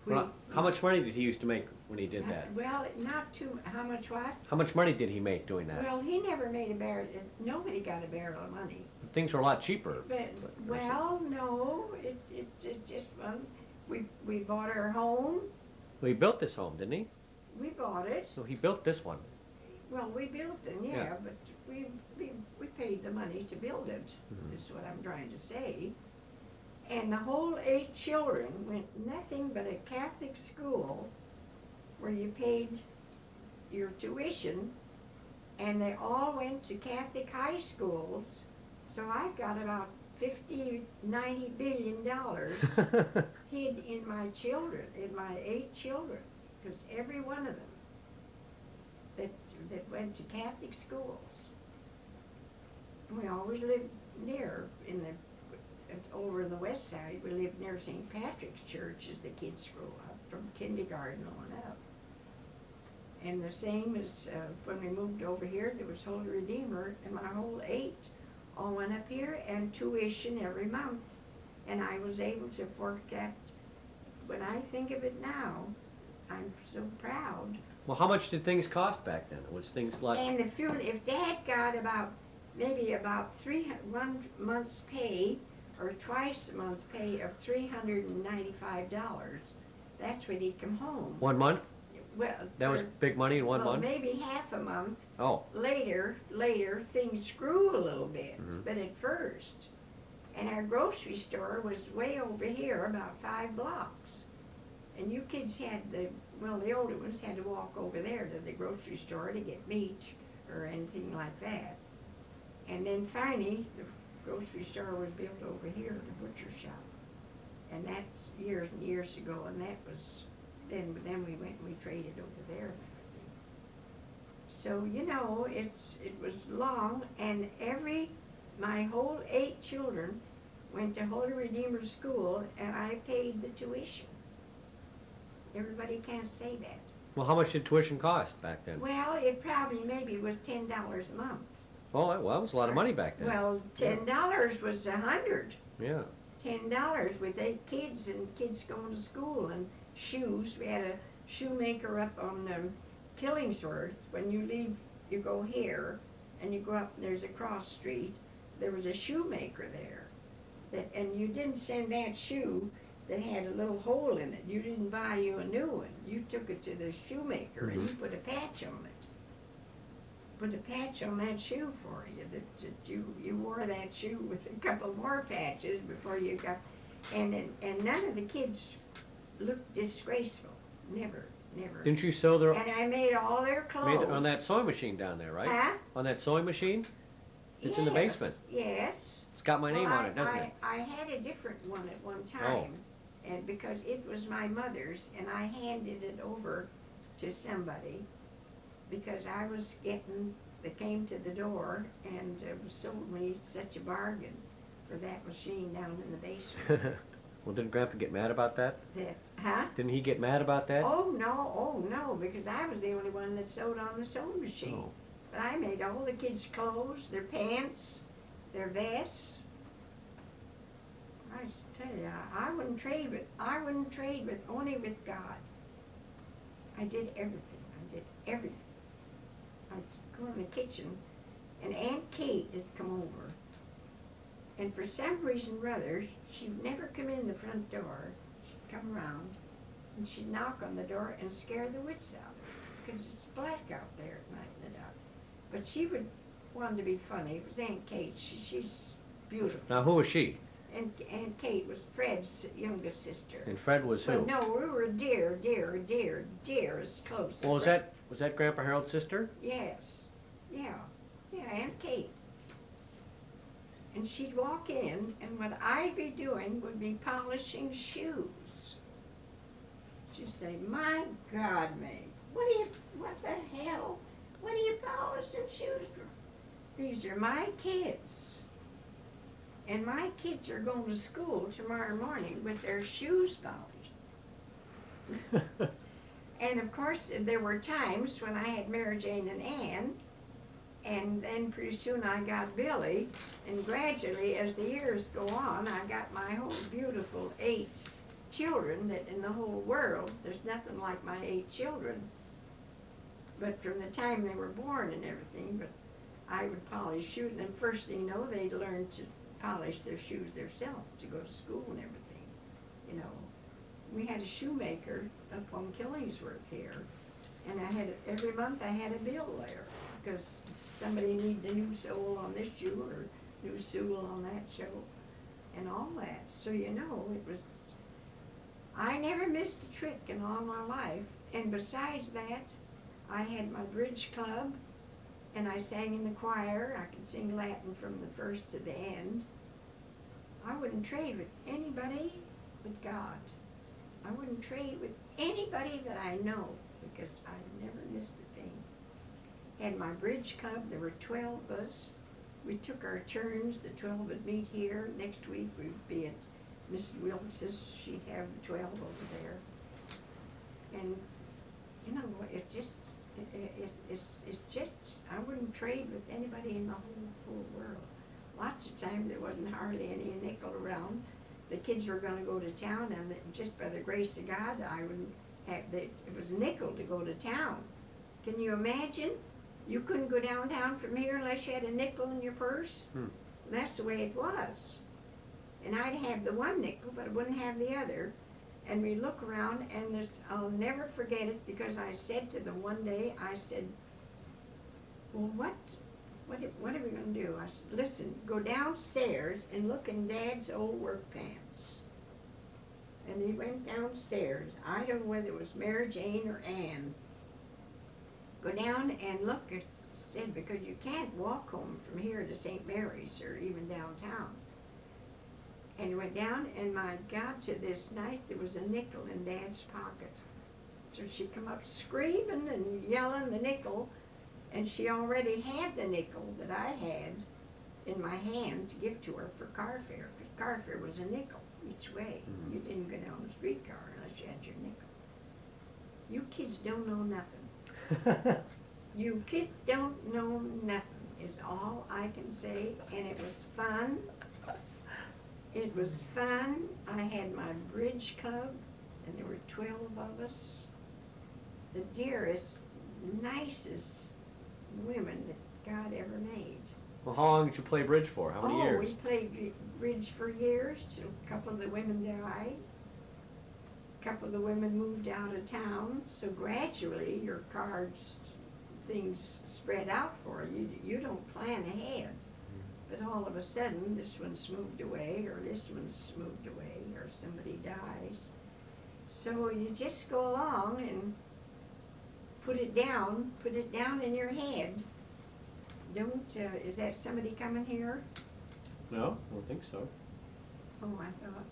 Well, how much money did he used to make when he did that? Well, not too, how much what? How much money did he make doing that? Well, he never made a barrel, nobody got a barrel of money. Things were a lot cheaper. Well, no, it just, we bought our home, Well, he built this home, didn't he? we bought it. So he built this one. Well, we built it, yeah, Yeah. but we paid the money to build it, Mhm. is what I'm trying to say. And the whole 8 children went nothing but a Catholic school where you paid your tuition, and they all went to Catholic high schools. So I've got about 50, 90 billion dollars hid in my children, in my 8 children, because every one of them that went to Catholic schools. We always lived near over the west side. We lived near St. Patrick's Church as the kids grew up, from kindergarten on up. And the same as when we moved over here, there was Holy Redeemer, and my whole 8 all went up here, and tuition every month. And I was able to afford that. When I think of it now, I'm so proud. Well, how much did things cost back then? Was things like... And if Dad got maybe about 1 month's pay, or twice a month's pay of $395, that's when he'd come home. 1 month? Well, That was big money in 1 month? Maybe half a month. Oh. Later, things grew a little bit, Mhm. but at first. And our grocery store was way over here, about 5 blocks. And you kids had the older ones had to walk over there to the grocery store to get meat or anything like that. And then finally, the grocery store was built over here, the butcher shop. And that's years and years ago, and that was, then we went and we traded over there and everything. So, you know, it was long, and my whole 8 children went to Holy Redeemer School, and I paid the tuition. Everybody can't say that. Well, how much did tuition cost back then? Well, it probably maybe was $10 a month. Oh, well, that was a lot of money back then. Well, $10 was 100. Yeah. $10 with 8 kids and kids going to school and shoes. We had a shoemaker up on Killingsworth. When you leave, you go here and you go up, and there's a cross street. There was a shoemaker there. And you didn't send that shoe that had a little hole in it. You didn't buy you a new one. You took it to the shoemaker and you put a patch on it. Put a patch on that shoe for you. That you wore that shoe with a couple more patches before you got, and none of the kids looked disgraceful. Never. Didn't you sew their... And I made all their clothes. Made it on that sewing machine down there, right? Huh? On that sewing machine? It's in the Yes, basement. Yes. It's got my name on it, doesn't it? I had a different one at one time, and because it was my mother's, and I handed it over to somebody because I was they came to the door and sold me such a bargain for that machine down in the basement. Well, didn't Grandpa get mad about that? Huh? Didn't he get mad about that? Oh no, because I was the only one that sewed on the sewing machine. Oh. But I made all the kids' clothes, their pants, their vests. I just tell you, I wouldn't trade with only with God. I did everything. I'd go in the kitchen, and Aunt Kate had come over. And for some reason or other, she'd never come in the front door. She'd come around, and she'd knock on the door and scare the wits out of her, because it's black out there at night in the dark. But she would want to be funny. It was Aunt Kate. She's beautiful. Now, who was she? And Aunt Kate was Fred's youngest sister. And Fred was who? But no, we were dear as close. Well, was that Grandpa Harold's sister? Yes. Yeah, Aunt Kate. And she'd walk in, and what I'd be doing would be polishing shoes. She'd say, "My God, May, what the hell? What are you polishing shoes for? These are my kids. And my kids are going to school tomorrow morning with their shoes polished." And of course, there were times when I had Mary Jane and Ann, and then pretty soon I got Billy, and gradually, as the years go on, I got my whole beautiful 8 children that in the whole world, there's nothing like my 8 children. But from the time they were born and everything, but I would polish shoes, and first thing you know, they'd learn to polish their shoes themselves to go to school and everything, you know. We had a shoemaker up on Killingsworth here, and every month I had a bill there, because somebody needed a new sole on this shoe, or new sole on that shoe, and all that. So, you know, I never missed a trick in all my life, and besides that, I had my bridge club, and I sang in the choir. I could sing Latin from the first to the end. I wouldn't trade with anybody but God. I wouldn't trade with anybody that I know, because I never missed a thing. Had my bridge club, there were 12 of us. We took our turns, the 12 would meet here. Next week we'd be at Mrs. Wilkes's, she'd have the 12 over there. And, you know, it's just, I wouldn't trade with anybody in the whole world. Lots of times there wasn't hardly any nickel around. The kids were gonna go to town, and just by the grace of God, I wouldn't have, it was a nickel to go to town. Can you imagine? You couldn't go downtown from here unless you had a nickel in your purse. That's the way it was. And I'd have the one nickel, but I wouldn't have the other. And we look around, and I'll never forget it, because I said to them one day, I said, well, what are we gonna do? I said, listen, go downstairs and look in Dad's old work pants. And he went downstairs. I don't know whether it was Mary Jane or Ann. Go down and look, I said, because you can't walk home from here to St. Mary's or even downtown. And he went down, and my God, to this night, there was a nickel in Dad's pocket. So she come up screaming and yelling the nickel, and she already had the nickel that I had in my hand to give to her for car fare, because car fare was a nickel each way. You didn't go down the streetcar unless you had your nickel. You kids don't know nothing. You kids don't know nothing is all I can say, and it was fun. It was fun. I had my bridge club, and there were 12 of us. The dearest, nicest women that God ever made. Well, how long did you play bridge for? How many years? We played bridge for years, till a couple of the women died. A couple of the women moved out of town, so gradually your cards, things spread out for you. You don't plan ahead. But all of a sudden, this one's moved away, or this one's moved away, or somebody dies. So you just go along and put it down in your head. Don't, is that somebody coming here? No, I don't think so. Oh, I thought.